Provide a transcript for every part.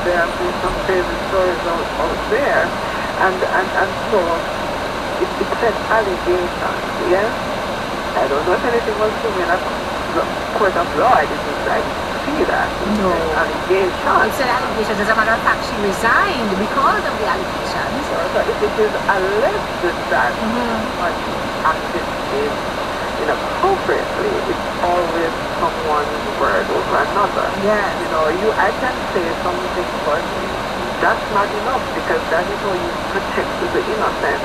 there have been some crazy stories out there, and so it said allegations, yes? I don't know if anything was proven in a court of law. I didn't see that. It No. said allegations. It's an allegation. As a matter of fact, she resigned because of the allegations. So if it is alleged that someone acted inappropriately, it's always someone's word over another. Yes. I can say something, but that's not enough, because that is how you protect the innocent.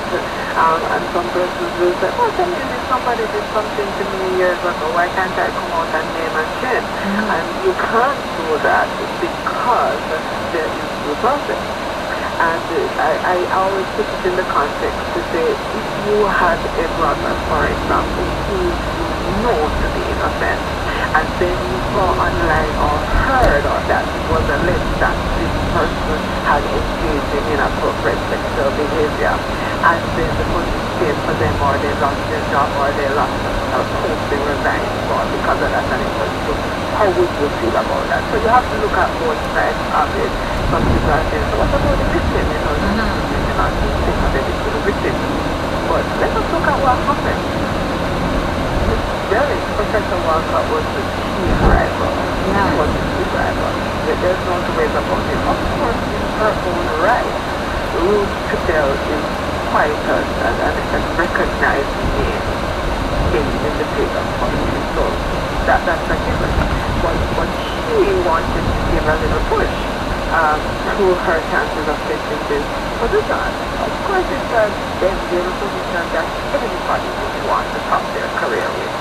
And some persons will say, oh, if somebody did something to me years ago, why can't I come out and name and shame? And you can't do that because there is due process. And I always put it in the context to say, if you had a brother, for example, who you know to be innocent, and then you saw online or heard or that it was alleged that this person had engaged in inappropriate sexual behavior, and then the police paid for them, or they lost their job, or they lost a post they resigned for because of that, and it was true, how would you feel about that? So you have to look at both sides of it. Some people are saying, so what about the victim? You cannot think of everything to the victim. But let us look at what happened. Professor Walker was the key driver. Yeah. He was the key driver. There's no two ways about it. Of course, in her own right, Ruth Patel is quite a recognized name in the field of politics. So that's a given. But she wanted to give a little push to her chances of getting this position. Of course, it's a dangerous position that everybody would want to top their career with.